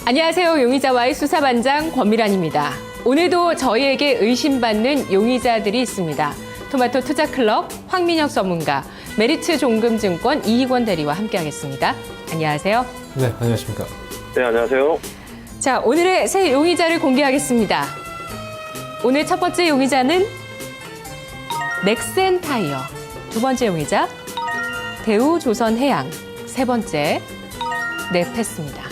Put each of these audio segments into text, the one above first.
안녕하세요. 용의자와의 수사반장 권미란입니다. 오늘도 저희에게 의심받는 용의자들이 있습니다. 토마토 투자클럽 황민혁 전문가, 메리츠 종금증권 이희권 대리와 함께하겠습니다. 안녕하세요. 네, 안녕하십니까. 네, 안녕하세요. 자, 오늘의 새 용의자를 공개하겠습니다. 오늘 첫 번째 용의자는 넥센타이어, 두 번째 용의자 대우조선해양, 세 번째 네페스입니다.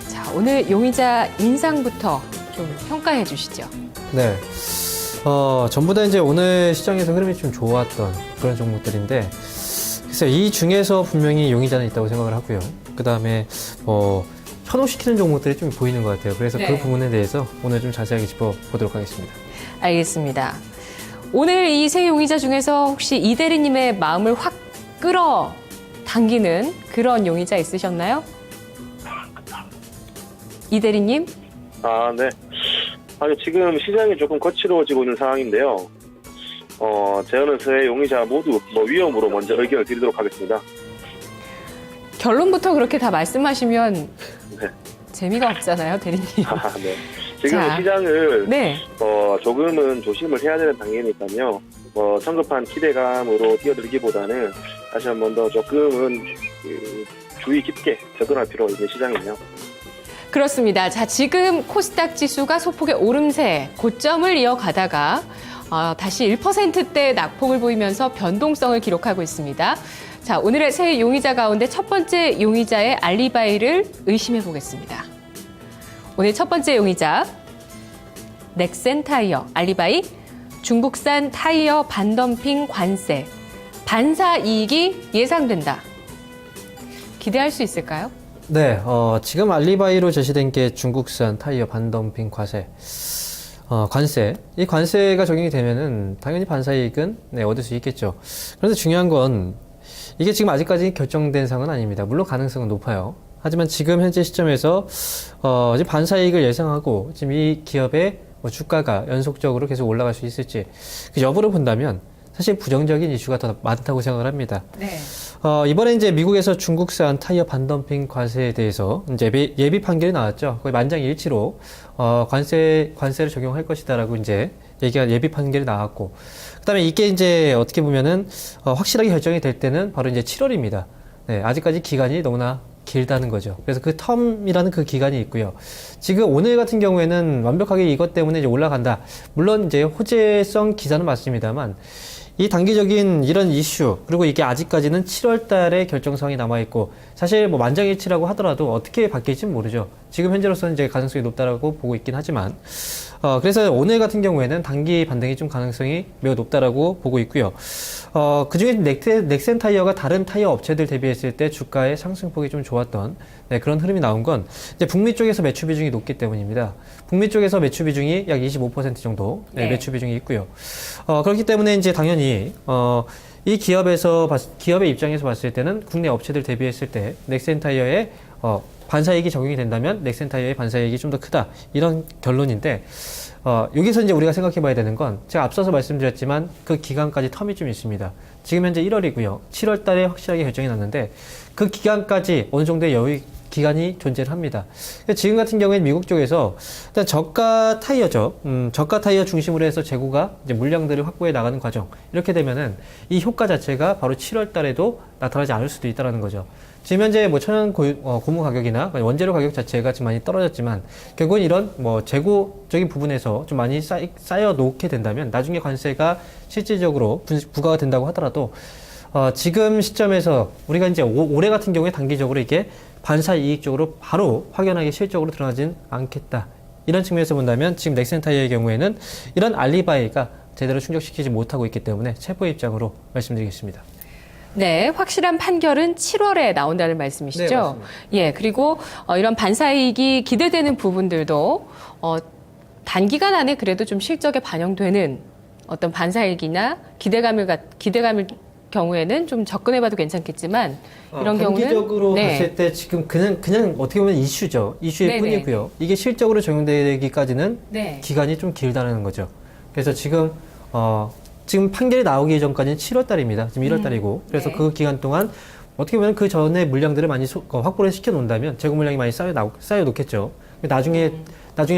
자, 오늘 용의자 인상부터 좀 평가해 주시죠. 네. 전부 다 이제 오늘 시장에서 흐름이 좀 좋았던 그런 종목들인데, 글쎄요, 이 중에서 분명히 용의자는 있다고 생각을 하고요. 그 다음에, 현혹시키는 종목들이 좀 보이는 것 같아요. 그래서 네. 그 부분에 대해서 오늘 좀 자세하게 짚어보도록 하겠습니다. 알겠습니다. 오늘 이 세 용의자 중에서 혹시 이 대리님의 마음을 확 끌어당기는 그런 용의자 있으셨나요? 이 대리님? 네. 지금 시장이 조금 거칠어지고 있는 상황인데요. 저는 세 용의자 모두 위험으로 먼저 의견을 드리도록 하겠습니다. 결론부터 그렇게 다 말씀하시면 네. 재미가 없잖아요, 대리님. 네. 지금 자, 시장을 네. 조금은 조심을 해야 되는 단계니까요. 성급한 기대감으로 뛰어들기보다는 다시 한 번 더 조금은 주의 깊게 접근할 필요가 있는 시장이네요. 그렇습니다. 자, 지금 코스닥 지수가 소폭의 오름세, 고점을 이어가다가 다시 1%대 낙폭을 보이면서 변동성을 기록하고 있습니다. 자, 오늘의 세 용의자 가운데 첫 번째 용의자의 알리바이를 의심해 보겠습니다. 오늘 첫 번째 용의자, 넥센타이어 알리바이, 중국산 타이어 반덤핑 관세, 반사 이익이 예상된다. 기대할 수 있을까요? 네, 지금 알리바이로 제시된 게 중국산 타이어 반덤핑 관세. 이 관세가 적용이 되면은 당연히 반사이익은 얻을 수 있겠죠. 그런데 중요한 건 이게 지금 아직까지 결정된 사항은 아닙니다. 물론 가능성은 높아요. 하지만 지금 현재 시점에서 이제 반사이익을 예상하고 지금 이 기업의 주가가 연속적으로 계속 올라갈 수 있을지 그 여부를 본다면 사실 부정적인 이슈가 더 많다고 생각을 합니다. 네. 이번에 이제 미국에서 중국산 타이어 반덤핑 관세에 대해서 이제 예비 판결이 나왔죠. 거의 만장일치로 관세를 적용할 것이다라고 이제 예비 판결이 나왔고, 그다음에 이게 이제 어떻게 보면은 확실하게 결정이 될 때는 바로 이제 7월입니다. 네, 아직까지 기간이 너무나 길다는 거죠. 그래서 그 텀이라는 그 기간이 있고요. 지금 오늘 같은 경우에는 완벽하게 이것 때문에 이제 올라간다. 물론 이제 호재성 기사는 맞습니다만, 이 단기적인 이런 이슈, 그리고 이게 아직까지는 7월 달에 결정성이 남아있고, 사실 만장일치라고 하더라도 어떻게 바뀔지는 모르죠. 지금 현재로서는 이제 가능성이 높다라고 보고 있긴 하지만, 그래서 오늘 같은 경우에는 단기 반등이 좀 가능성이 매우 높다라고 보고 있고요. 그 중에 넥센 타이어가 다른 타이어 업체들 대비했을 때 주가의 상승폭이 좀 좋았던 그런 흐름이 나온 건 이제 북미 쪽에서 매출 비중이 높기 때문입니다. 북미 쪽에서 매출 비중이 약 25% 정도 매출 비중이 있고요. 그렇기 때문에 이제 당연히 이 기업의 입장에서 봤을 때는 국내 업체들 대비했을 때 넥센 타이어의 반사이익이 적용이 된다면 넥센타이어의 반사이익이 좀 더 크다, 이런 결론인데, 여기서 이제 우리가 생각해 봐야 되는 건 제가 앞서서 말씀드렸지만 그 기간까지 텀이 좀 있습니다. 지금 현재 1월이고요. 7월 달에 확실하게 결정이 났는데 그 기간까지 어느 정도의 여유 기간이 존재를 합니다. 지금 같은 경우에는 미국 쪽에서 일단 저가 타이어죠. 저가 타이어 중심으로 해서 재고가 이제 물량들을 확보해 나가는 과정. 이렇게 되면은 이 효과 자체가 바로 7월 달에도 나타나지 않을 수도 있다는 거죠. 지금 현재 천연 고무 가격이나 원재료 가격 자체가 지금 많이 떨어졌지만 결국은 이런 재고적인 부분에서 좀 많이 쌓여 놓게 된다면 나중에 관세가 실질적으로 부과가 된다고 하더라도 지금 시점에서 우리가 이제 올해 같은 경우에 단기적으로 이게 반사 이익적으로 바로 확연하게 실적으로 드러나진 않겠다. 이런 측면에서 본다면 지금 넥센타이어의 경우에는 이런 알리바이가 제대로 충족시키지 못하고 있기 때문에 체포의 입장으로 말씀드리겠습니다. 네, 확실한 판결은 7월에 나온다는 말씀이시죠? 네, 맞습니다. 예, 그리고 이런 반사이익이 기대되는 부분들도 단기간 안에 그래도 좀 실적에 반영되는 어떤 반사이익이나 기대감을 경우에는 좀 접근해봐도 괜찮겠지만 이런 경우는 단기적으로 봤을 때 지금 그냥 어떻게 보면 이슈죠. 이슈일 네네. 뿐이고요. 이게 실적으로 적용되기까지는 네. 기간이 좀 길다는 거죠. 그래서 지금 판결이 나오기 전까지는 7월 달입니다. 지금 1월 달이고. 그래서 네. 그 기간 동안 어떻게 보면 그 전에 물량들을 많이 확보를 시켜 놓는다면 재고 물량이 많이 쌓여 놓겠죠. 나중에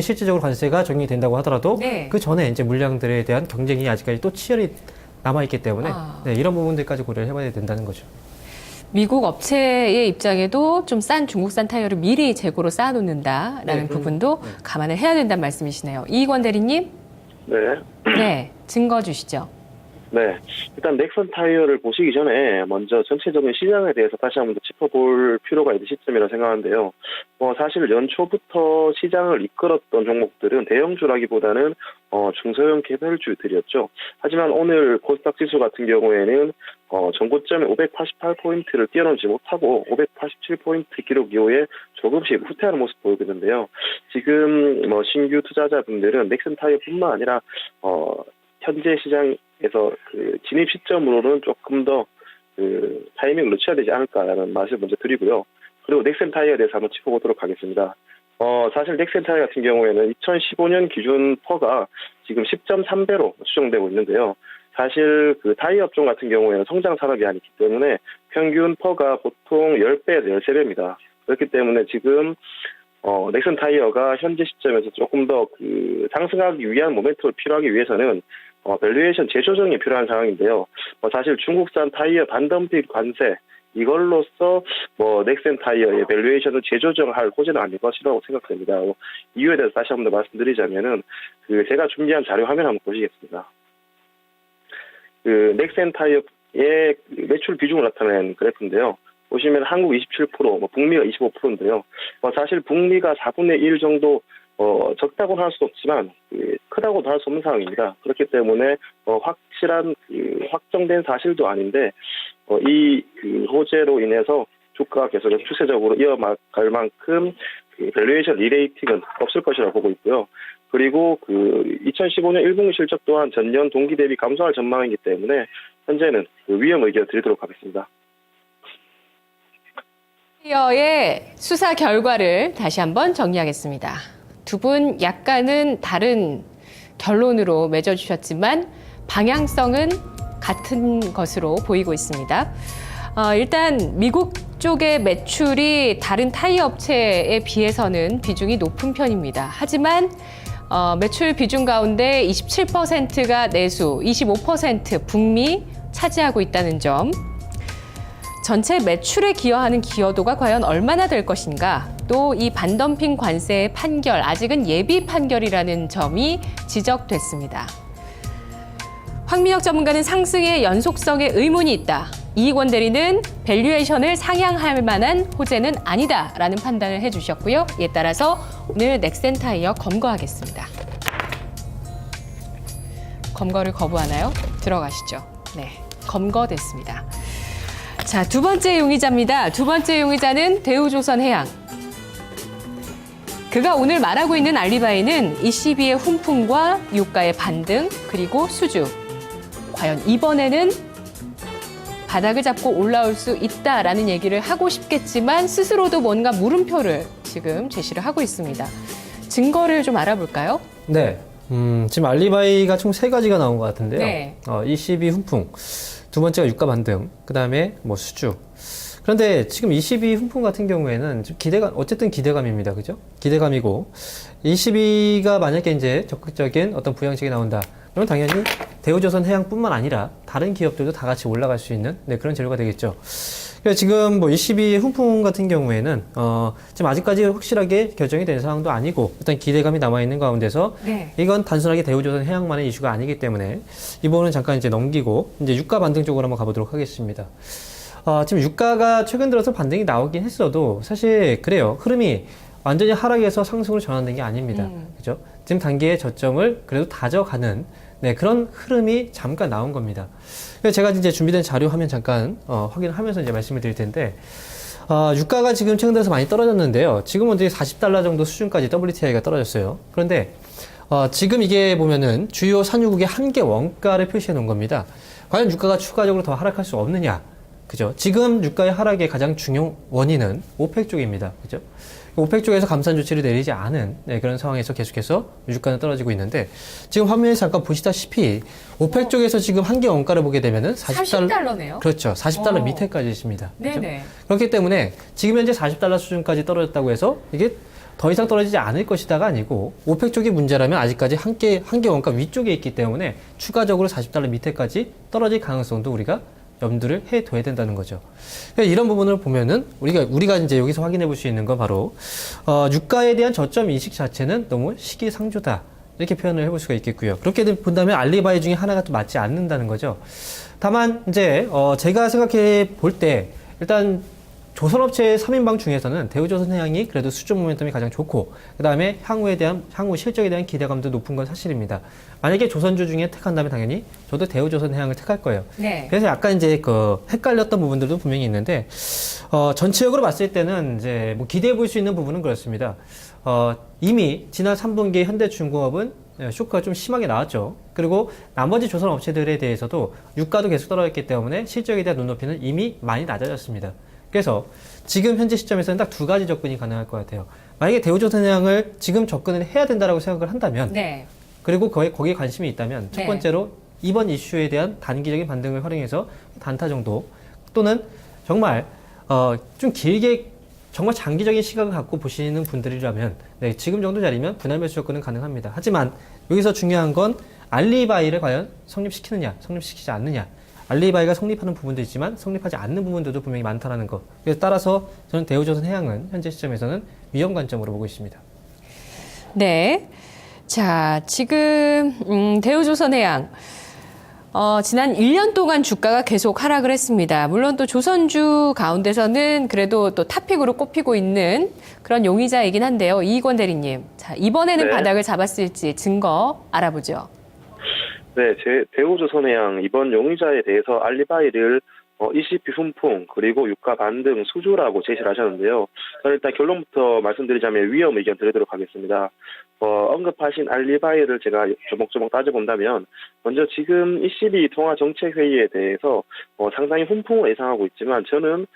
실질적으로 관세가 적용이 된다고 하더라도 네. 그 전에 이제 물량들에 대한 경쟁이 아직까지 또 치열히 남아 있기 때문에 네, 이런 부분들까지 고려를 해봐야 된다는 거죠. 미국 업체의 입장에도 좀 싼 중국산 타이어를 미리 재고로 쌓아놓는다라는 네, 부분도 감안을 해야 된다는 말씀이시네요. 이익원 대리님, 네. 네, 증거 주시죠. 네. 일단 넥슨 타이어를 보시기 전에 먼저 전체적인 시장에 대해서 다시 한번 더 짚어볼 필요가 있는 시점이라 생각하는데요. 사실 연초부터 시장을 이끌었던 종목들은 대형주라기보다는 중소형 개별주들이었죠. 하지만 오늘 코스닥 지수 같은 경우에는 전고점에 588포인트를 뛰어넘지 못하고 587포인트 기록 이후에 조금씩 후퇴하는 모습 보이는데요. 지금 신규 투자자분들은 넥슨 타이어뿐만 아니라 현재 시장에서 그 진입 시점으로는 조금 더 그 타이밍을 늦춰야 되지 않을까라는 말씀을 먼저 드리고요. 그리고 넥센 타이어에 대해서 한번 짚어보도록 하겠습니다. 사실 넥센 타이어 같은 경우에는 2015년 기준 퍼가 지금 10.3배로 추정되고 있는데요. 사실 그 타이어 업종 같은 경우에는 성장 산업이 아니기 때문에 평균 퍼가 보통 10배에서 13배입니다. 그렇기 때문에 지금 넥슨 타이어가 현재 시점에서 조금 더 그 상승하기 위한 모멘텀을 필요하기 위해서는 밸류에이션 재조정이 필요한 상황인데요. 사실 중국산 타이어 반덤핑 관세 이걸로써 넥센 타이어의 밸류에이션을 재조정할 호재는 아닐 것이라고 생각됩니다. 이유에 대해서 다시 한 번 더 말씀드리자면은 그 제가 준비한 자료 화면 한번 보시겠습니다. 그 넥센 타이어의 매출 비중을 나타낸 그래프인데요. 보시면 한국 27%, 북미가 25%인데요. 사실 북미가 4분의 1 정도 적다고는 할 수 없지만 크다고도 할 수 없는 상황입니다. 그렇기 때문에 확실한 확정된 사실도 아닌데 이 호재로 인해서 주가가 계속 추세적으로 이어갈 만큼 밸류에이션 리레이팅은 없을 것이라고 보고 있고요. 그리고 2015년 1분기 실적 또한 전년 동기 대비 감소할 전망이기 때문에 현재는 위험 의견 드리도록 하겠습니다. 타이어의 수사 결과를 다시 한번 정리하겠습니다. 두 분 약간은 다른 결론으로 맺어주셨지만 방향성은 같은 것으로 보이고 있습니다. 일단 미국 쪽의 매출이 다른 타이어 업체에 비해서는 비중이 높은 편입니다. 하지만 매출 비중 가운데 27%가 내수, 25% 북미 차지하고 있다는 점. 전체 매출에 기여하는 기여도가 과연 얼마나 될 것인가, 또 이 반덤핑 관세의 판결, 아직은 예비 판결이라는 점이 지적됐습니다. 황민혁 전문가는 상승의 연속성에 의문이 있다. 이익원 대리는 밸류에이션을 상향할 만한 호재는 아니다라는 판단을 해주셨고요. 이에 따라서 오늘 넥센 타이어 검거하겠습니다. 검거를 거부하나요? 들어가시죠. 네, 검거됐습니다. 자, 두 번째 용의자입니다. 두 번째 용의자는 대우조선해양. 그가 오늘 말하고 있는 알리바이는 ECB의 훈풍과 유가의 반등, 그리고 수주. 과연 이번에는 바닥을 잡고 올라올 수 있다라는 얘기를 하고 싶겠지만 스스로도 뭔가 물음표를 지금 제시를 하고 있습니다. 증거를 좀 알아볼까요? 네. 지금 알리바이가 총 3가지가 나온 것 같은데요. 네. ECB 훈풍. 두 번째가 유가 반등, 그 다음에 수주. 그런데 지금 ECB 훈풍 같은 경우에는 어쨌든 기대감입니다. 그죠? 기대감이고, ECB가 만약에 이제 적극적인 어떤 부양책이 나온다. 그러면 당연히 대우조선 해양뿐만 아니라 다른 기업들도 다 같이 올라갈 수 있는 그런 재료가 되겠죠. 그래서 지금 ECB 훈풍 같은 경우에는, 지금 아직까지 확실하게 결정이 된 상황도 아니고, 일단 기대감이 남아있는 가운데서, 네. 이건 단순하게 대우조선 해양만의 이슈가 아니기 때문에, 이 부분은 잠깐 이제 넘기고, 이제 유가 반등 쪽으로 한번 가보도록 하겠습니다. 지금 유가가 최근 들어서 반등이 나오긴 했어도, 사실, 그래요. 흐름이 완전히 하락에서 상승으로 전환된 게 아닙니다. 그죠? 지금 단계의 저점을 그래도 다져가는, 그런 흐름이 잠깐 나온 겁니다. 그래서 제가 이제 준비된 자료 화면 잠깐 확인을 하면서 이제 말씀을 드릴 텐데, 유가가 지금 최근 들어서 많이 떨어졌는데요. 지금은 이제 $40 정도 수준까지 WTI가 떨어졌어요. 그런데 지금 이게 보면은 주요 산유국의 한계 원가를 표시해 놓은 겁니다. 과연 유가가 추가적으로 더 하락할 수 없느냐? 그죠? 지금 유가의 하락의 가장 중요한 원인은 오펙 쪽입니다. 그죠? 오펙 쪽에서 감산 조치를 내리지 않은 그런 상황에서 계속해서 유가는 떨어지고 있는데 지금 화면에 잠깐 보시다시피 오펙 쪽에서 지금 한개 원가를 보게 되면은 40달러네요. 그렇죠. 40달러 밑에까지 있습니다. 그렇죠? 네네. 그렇기 때문에 지금 현재 40달러 수준까지 떨어졌다고 해서 이게 더 이상 떨어지지 않을 것이다가 아니고 오펙 쪽이 문제라면 아직까지 한개 원가 위쪽에 있기 때문에 추가적으로 40달러 밑에까지 떨어질 가능성도 우리가 염두를 해둬야 된다는 거죠. 이런 부분을 보면은 우리가 이제 여기서 확인해 볼 수 있는 건 바로 유가에 대한 저점 인식 자체는 너무 시기상조다 이렇게 표현을 해볼 수가 있겠고요. 그렇게 본다면 알리바이 중에 하나가 또 맞지 않는다는 거죠. 다만 이제 제가 생각해 볼 때 일단 조선업체 3인방 중에서는 대우조선해양이 그래도 수주 모멘텀이 가장 좋고 그 다음에 향후 실적에 대한 기대감도 높은 건 사실입니다. 만약에 조선주 중에 택한다면 당연히 저도 대우조선해양을 택할 거예요. 네. 그래서 약간 이제 헷갈렸던 부분들도 분명히 있는데 전체적으로 봤을 때는 이제 뭐 기대해 볼 수 있는 부분은 그렇습니다. 이미 지난 3분기 현대중공업은 쇼크가 좀 심하게 나왔죠. 그리고 나머지 조선업체들에 대해서도 유가도 계속 떨어졌기 때문에 실적에 대한 눈높이는 이미 많이 낮아졌습니다. 그래서 지금 현재 시점에서는 딱 두 가지 접근이 가능할 것 같아요. 만약에 대우조선해양을 지금 접근을 해야 된다고 생각을 한다면, 네. 그리고 거기에 관심이 있다면, 첫 네. 번째로 이번 이슈에 대한 단기적인 반등을 활용해서 단타 정도, 또는 정말 좀 길게 정말 장기적인 시각을 갖고 보시는 분들이라면, 지금 정도 자리면 분할 매수 접근은 가능합니다. 하지만 여기서 중요한 건 알리바이를 과연 성립시키느냐, 성립시키지 않느냐. 알리바이가 성립하는 부분도 있지만 성립하지 않는 부분들도 분명히 많다는 것. 그래서 따라서 저는 대우조선해양은 현재 시점에서는 위험 관점으로 보고 있습니다. 네. 자, 지금 대우조선해양 지난 1년 동안 주가가 계속 하락을 했습니다. 물론 또 조선주 가운데서는 그래도 또 탑픽으로 꼽히고 있는 그런 용의자이긴 한데요. 이익원 대리님, 자, 이번에는 네. 바닥을 잡았을지 증거 알아보죠. 네, 대우조선해양 이번 용의자에 대해서 알리바이를 ECP 훈풍 그리고 유가 반등 수주라고 제시를 하셨는데요. 저는 일단 결론부터 말씀드리자면 위험 의견 드리도록 하겠습니다. 언급하신 알리바이를 제가 조목조목 따져본다면 먼저 지금 ECB 통화정책회의에 대해서 상당히 훈풍을 예상하고 있지만 저는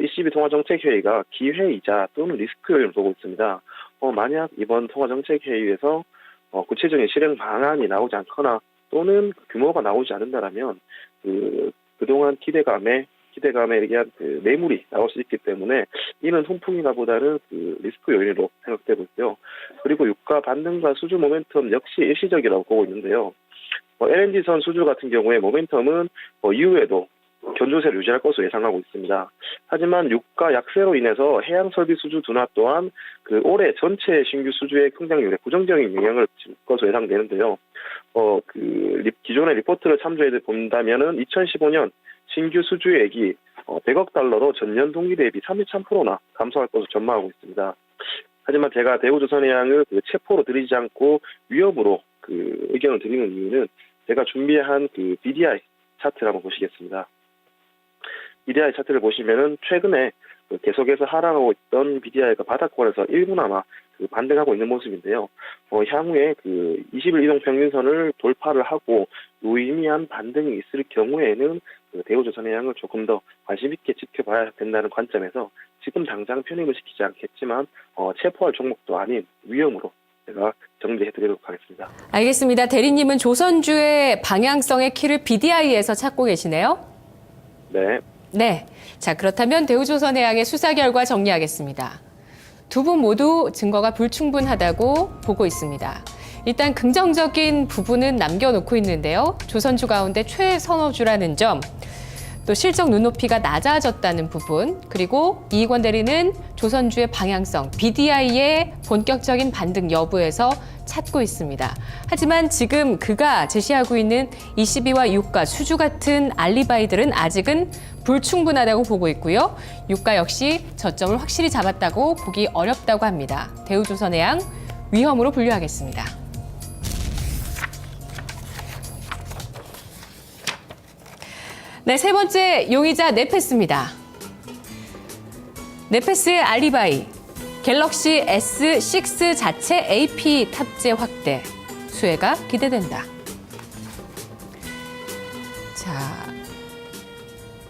ECB 통화정책회의가 기회이자 또는 리스크 요인을 보고 있습니다. 만약 이번 통화정책회의에서 구체적인 실행 방안이 나오지 않거나 또는 규모가 나오지 않는다라면 그동안 기대감에 의한 매물이 나올 수 있기 때문에 이는 훈풍이나 보다는 리스크 요인으로 생각되고 있고요. 그리고 유가 반등과 수주 모멘텀 역시 일시적이라고 보고 있는데요. LNG선 수주 같은 경우에 모멘텀은 이후에도 견조세를 유지할 것으로 예상하고 있습니다. 하지만 유가 약세로 인해서 해양 설비 수주 둔화 또한 올해 전체 신규 수주의 성장률에 부정적인 영향을 줄 것으로 예상되는데요. 기존의 리포트를 참조해 본다면은 2015년 신규 수주액이 100억 달러로 전년 동기 대비 33%나 감소할 것으로 전망하고 있습니다. 하지만 제가 대우조선해양을 체포로 들이지 않고 위험으로 의견을 드리는 이유는 제가 준비한 BDI 차트를 한번 보시겠습니다. BDI 차트를 보시면은 최근에 계속해서 하락하고 있던 BDI가 바닥권에서 일부나마 반등하고 있는 모습인데요. 향후에 20일 이동 평균선을 돌파를 하고 유의미한 반등이 있을 경우에는 대우조선해양을 조금 더 관심 있게 지켜봐야 된다는 관점에서 지금 당장 편입을 시키지 않겠지만 체포할 종목도 아닌 위험으로 제가 정리해드리도록 하겠습니다. 알겠습니다. 대리님은 조선주의 방향성의 키를 BDI에서 찾고 계시네요. 네. 네. 자, 그렇다면 대우조선해양의 수사 결과 정리하겠습니다. 두 분 모두 증거가 불충분하다고 보고 있습니다. 일단 긍정적인 부분은 남겨놓고 있는데요. 조선주 가운데 최선호주라는 점, 또 실적 눈높이가 낮아졌다는 부분, 그리고 이익원 대리는 조선주의 방향성, BDI의 본격적인 반등 여부에서 찾고 있습니다. 하지만 지금 그가 제시하고 있는 ECB와 유가, 수주 같은 알리바이들은 아직은 불충분하다고 보고 있고요. 유가 역시 저점을 확실히 잡았다고 보기 어렵다고 합니다. 대우조선해양 위험으로 분류하겠습니다. 네, 세 번째 용의자 네페스입니다. 네페스의 알리바이, 갤럭시 S6 자체 AP 탑재 확대, 수혜가 기대된다. 자,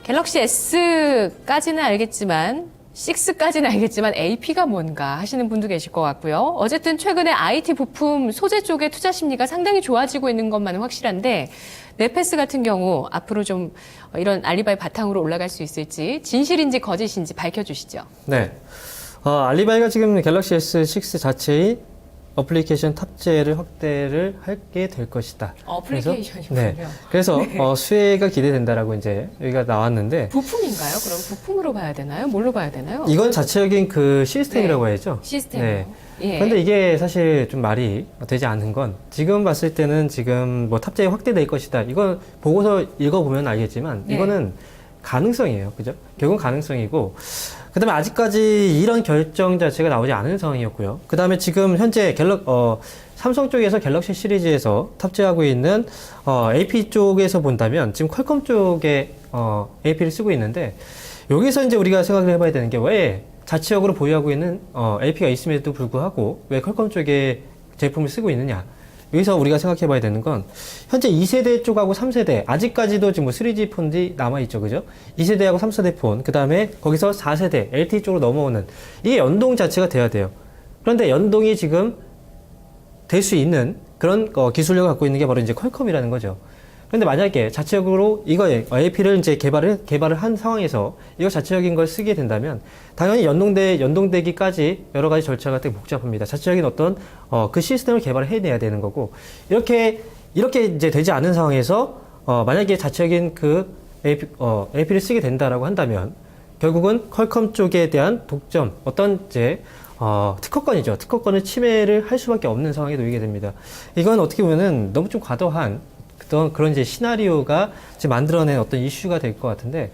갤럭시 S까지는 알겠지만 6까지는 알겠지만 AP가 뭔가 하시는 분도 계실 것 같고요. 어쨌든 최근에 IT 부품 소재 쪽의 투자 심리가 상당히 좋아지고 있는 것만은 확실한데 넷패스 같은 경우 앞으로 좀 이런 알리바이 바탕으로 올라갈 수 있을지 진실인지 거짓인지 밝혀주시죠. 네. 알리바이가 지금 갤럭시 S6 자체의 어플리케이션 탑재를 확대를 하게 될 것이다. 어플리케이션이군요. 그래서 수혜가 기대된다라고 이제 여기가 나왔는데 부품인가요? 그럼 부품으로 봐야 되나요? 뭘로 봐야 되나요? 이건 자체적인 그 시스템이라고 해야죠. 시스템. 네. 예. 그런데 이게 사실 좀 말이 되지 않은 건 지금 봤을 때는 지금 뭐 탑재가 확대될 것이다. 이건 보고서 읽어보면 알겠지만 네. 이거는 가능성이에요. 그죠? 결국은 가능성이고 그 다음에 아직까지 이런 결정 자체가 나오지 않은 상황이었고요. 그 다음에 지금 현재 삼성 쪽에서 갤럭시 시리즈에서 탑재하고 있는 AP 쪽에서 본다면 지금 퀄컴 쪽에 AP를 쓰고 있는데 여기서 이제 우리가 생각을 해봐야 되는 게 왜 자체적으로 보유하고 있는 AP가 있음에도 불구하고 왜 퀄컴 쪽에 제품을 쓰고 있느냐. 여기서 우리가 생각해 봐야 되는 건 현재 2세대 쪽하고 3세대 아직까지도 지금 뭐 3G 폰이 남아있죠. 그죠? 2세대하고 3세대 폰 그 다음에 거기서 4세대 LTE 쪽으로 넘어오는 이게 연동 자체가 돼야 돼요. 그런데 연동이 지금 될 수 있는 그런 기술력을 갖고 있는 게 바로 이제 퀄컴이라는 거죠. 그런데 만약에 자체적으로 이거 AP를 이제 개발을 한 상황에서 이거 자체적인 걸 쓰게 된다면 당연히 연동되기까지 여러 가지 절차가 되게 복잡합니다. 자체적인 어떤 그 시스템을 개발을 해내야 되는 거고 이렇게 이제 되지 않은 상황에서 만약에 자체적인 그 AP를 쓰게 된다라고 한다면 결국은 퀄컴 쪽에 대한 독점 어떤 이제 특허권이죠. 특허권을 침해를 할 수밖에 없는 상황에 놓이게 됩니다. 이건 어떻게 보면은 너무 좀 과도한 그런 이제 시나리오가 지금 만들어낸 어떤 이슈가 될 것 같은데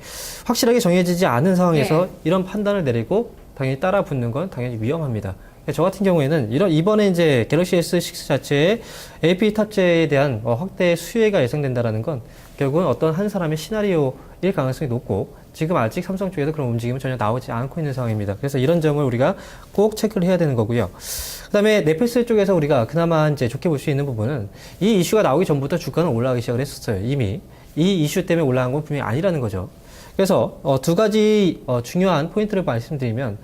확실하게 정해지지 않은 상황에서 이런 판단을 내리고 당연히 따라 붙는 건 당연히 위험합니다. 저 같은 경우에는 이번에 이제 갤럭시 S6 자체의 AP 탑재에 대한 확대 수혜가 예상된다라는 건 결국은 어떤 한 사람의 시나리오일 가능성이 높고 지금 아직 삼성 쪽에도 그런 움직임은 전혀 나오지 않고 있는 상황입니다. 그래서 이런 점을 우리가 꼭 체크를 해야 되는 거고요. 그다음에 넷플릭스 쪽에서 우리가 그나마 이제 좋게 볼 수 있는 부분은 이 이슈가 나오기 전부터 주가는 올라가기 시작을 했었어요. 이미 이 이슈 때문에 올라간 건 분명히 아니라는 거죠. 그래서 두 가지 중요한 포인트를 말씀드리면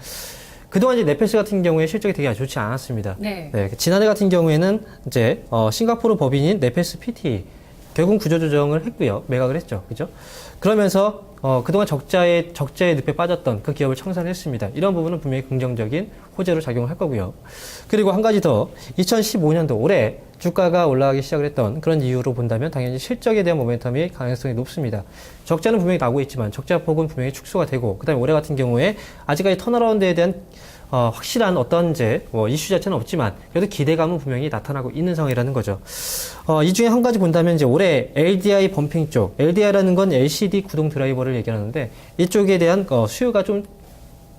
그동안 이제 넷플릭스 같은 경우에 실적이 되게 좋지 않았습니다. 네. 지난해 같은 경우에는 이제 싱가포르 법인인 넷플릭스 PT 결국 구조조정을 했고요. 매각을 했죠. 그죠? 그러면서 그동안 적자의 늪에 빠졌던 그 기업을 청산했습니다. 이런 부분은 분명히 긍정적인 호재로 작용을 할 거고요. 그리고 한 가지 더 2015년도 올해 주가가 올라가기 시작을 했던 그런 이유로 본다면 당연히 실적에 대한 모멘텀이 가능성이 높습니다. 적자는 분명히 나고 있지만 적자 폭은 분명히 축소가 되고 그다음에 올해 같은 경우에 아직까지 턴어라운드에 대한 확실한 어떤 이제 이슈 자체는 없지만 그래도 기대감은 분명히 나타나고 있는 상황이라는 거죠. 이 중에 한 가지 본다면 이제 올해 LDI 범핑 쪽, LDI라는 건 LCD 구동 드라이버를 얘기하는데 이쪽에 대한 수요가 좀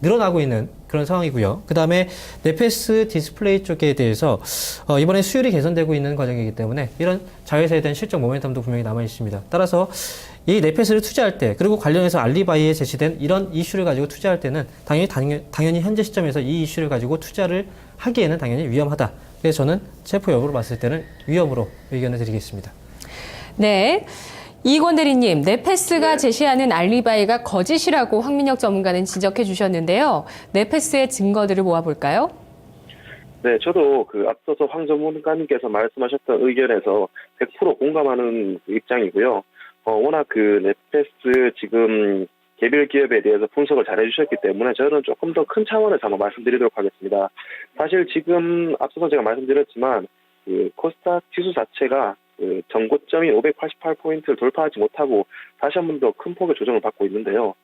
늘어나고 있는 그런 상황이고요. 그 다음에 넷패스 디스플레이 쪽에 대해서 이번에 수율이 개선되고 있는 과정이기 때문에 이런 자회사에 대한 실적 모멘텀도 분명히 남아 있습니다. 따라서 이 넷패스를 투자할 때 그리고 관련해서 알리바이에 제시된 이런 이슈를 가지고 투자할 때는 당연히 현재 시점에서 이 이슈를 가지고 투자를 하기에는 당연히 위험하다. 그래서 저는 체포 여부로 봤을 때는 위험으로 의견을 드리겠습니다. 네. 이권 대리님, 넷패스가 제시하는 알리바이가 거짓이라고 황민혁 전문가는 지적해 주셨는데요. 넷패스의 증거들을 모아볼까요? 네, 저도 앞서서 황 전문가님께서 말씀하셨던 의견에서 100% 공감하는 입장이고요. 워낙 넷패스 지금 개별 기업에 대해서 분석을 잘 해주셨기 때문에 저는 조금 더 큰 차원에서 한번 말씀드리도록 하겠습니다. 사실 지금 앞서서 제가 말씀드렸지만 코스닥 지수 자체가 전고점이 588포인트를 돌파하지 못하고 다시 한 번 더 큰 폭의 조정을 받고 있는데요.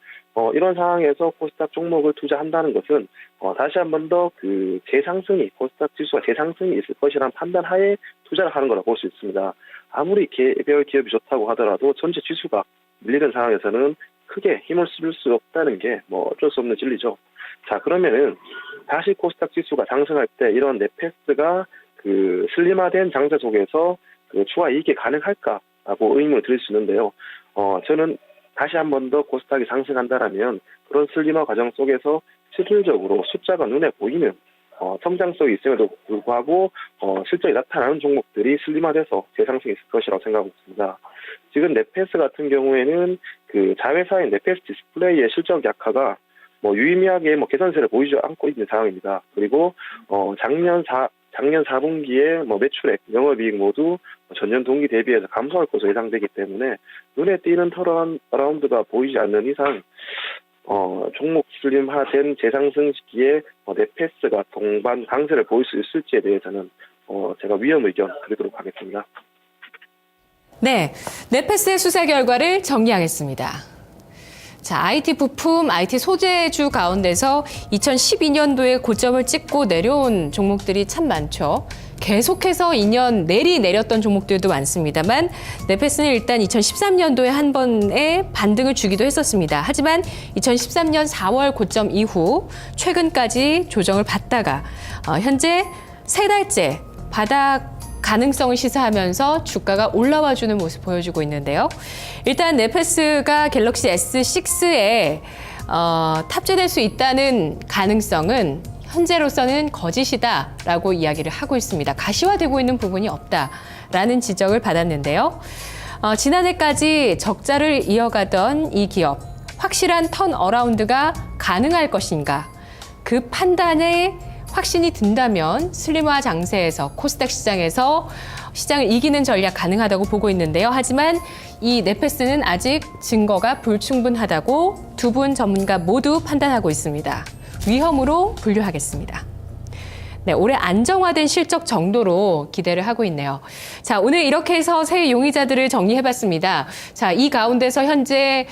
이런 상황에서 코스닥 종목을 투자한다는 것은 다시 한 번 더 코스닥 지수가 재상승이 있을 것이라는 판단 하에 투자를 하는 거라고 볼 수 있습니다. 아무리 개별 기업이 좋다고 하더라도 전체 지수가 밀리는 상황에서는 크게 힘을 쓸 수 없다는 게 어쩔 수 없는 진리죠. 자, 그러면은 다시 코스닥 지수가 상승할 때 이런 넷패스가 슬림화된 장세 속에서 추가 이익이 가능할까라고 의문을 드릴 수 있는데요. 저는 다시 한 번 더 코스닥이 상승한다라면 그런 슬림화 과정 속에서 실질적으로 숫자가 눈에 보이는 성장성이 있음에도 불구하고 실적이 나타나는 종목들이 슬림화돼서 재상승이 있을 것이라고 생각하고 있습니다. 지금 넷패스 같은 경우에는 그 자회사인 넷패스 디스플레이의 실적 약화가 유의미하게 개선세를 보이지 않고 있는 상황입니다. 그리고 작년 4분기에 매출액, 영업이익 모두 전년 동기 대비해서 감소할 것으로 예상되기 때문에 눈에 띄는 턴어라운드가 보이지 않는 이상 종목 슬림화된 재상승 시기에 넷패스가 동반 강세를 보일 수 있을지에 대해서는 제가 위험 의견 드리도록 하겠습니다. 네, 넷패스의 수사 결과를 정리하겠습니다. 자, IT 부품, IT 소재주 가운데서 2012년도에 고점을 찍고 내려온 종목들이 참 많죠. 계속해서 2년 내리 내렸던 종목들도 많습니다만 넷패스는 일단 2013년도에 한 번의 반등을 주기도 했었습니다. 하지만 2013년 4월 고점 이후 최근까지 조정을 받다가 현재 3달째 바닥 가능성을 시사하면서 주가가 올라와주는 모습 보여주고 있는데요. 일단 넷패스가 갤럭시 S6에 탑재될 수 있다는 가능성은 현재로서는 거짓이다라고 이야기를 하고 있습니다. 가시화되고 있는 부분이 없다라는 지적을 받았는데요. 지난해까지 적자를 이어가던 이 기업, 확실한 턴어라운드가 가능할 것인가? 그 판단에 확신이 든다면 슬림화 장세에서 코스닥 시장에서 시장을 이기는 전략 가능하다고 보고 있는데요. 하지만 이 넷패스는 아직 증거가 불충분하다고 두 분 전문가 모두 판단하고 있습니다. 위험으로 분류하겠습니다. 네, 올해 안정화된 실적 정도로 기대를 하고 있네요. 자, 오늘 이렇게 해서 새 용의자들을 정리해봤습니다. 자, 이 가운데서 현재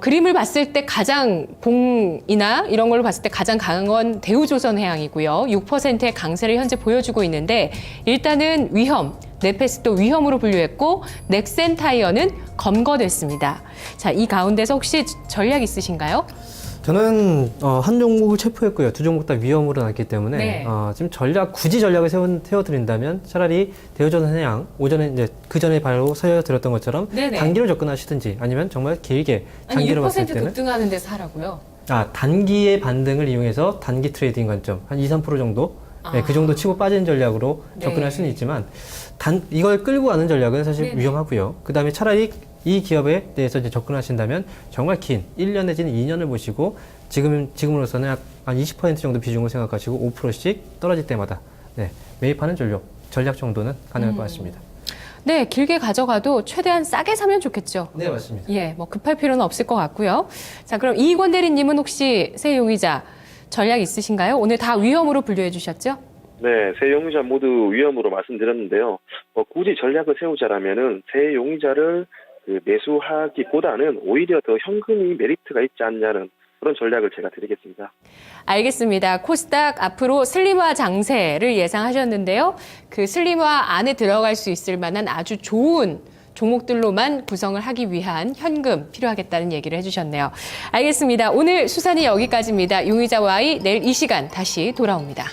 그림을 봤을 때 가장 봉이나 이런 걸로 봤을 때 가장 강한 건 대우조선해양이고요. 6%의 강세를 현재 보여주고 있는데 일단은 위험, 넷패스도 위험으로 분류했고 넥센타이어는 검거됐습니다. 자, 이 가운데서 혹시 전략 있으신가요? 저는 한 종목을 체포했고요. 두 종목 다 위험으로 났기 때문에 네. 지금 굳이 전략을 세워드린다면 차라리 대우조선해양 오전에 이제 그 전에 바로 서여드렸던 것처럼 네네. 단기로 접근하시든지 아니면 정말 길게 장기로 봤을 6% 때는 급등하는 데서 하라고요? 단기의 반등을 이용해서 단기 트레이딩 관점 한 2, 3% 정도 네, 그 정도 치고 빠진 전략으로 네. 접근할 수는 있지만 이걸 끌고 가는 전략은 사실 네네. 위험하고요. 그 다음에 차라리 이 기업에 대해서 이제 접근하신다면 정말 긴 1년 내지는 2년을 보시고 지금으로서는 약 한 20% 정도 비중을 생각하시고 5%씩 떨어질 때마다 매입하는 전략 정도는 가능할 것 같습니다. 네, 길게 가져가도 최대한 싸게 사면 좋겠죠. 네, 맞습니다. 예, 급할 필요는 없을 것 같고요. 자, 그럼 이익원 대리님은 혹시 새 용의자 전략 있으신가요? 오늘 다 위험으로 분류해 주셨죠? 네, 새 용의자 모두 위험으로 말씀드렸는데요. 굳이 전략을 세우자라면은 새 용의자를 매수하기보다는 오히려 더 현금이 메리트가 있지 않냐는 그런 전략을 제가 드리겠습니다. 알겠습니다. 코스닥 앞으로 슬림화 장세를 예상하셨는데요. 그 슬림화 안에 들어갈 수 있을 만한 아주 좋은 종목들로만 구성을 하기 위한 현금 필요하겠다는 얘기를 해주셨네요. 알겠습니다. 오늘 수산이 여기까지입니다. 용의자 Y 내일 이 시간 다시 돌아옵니다.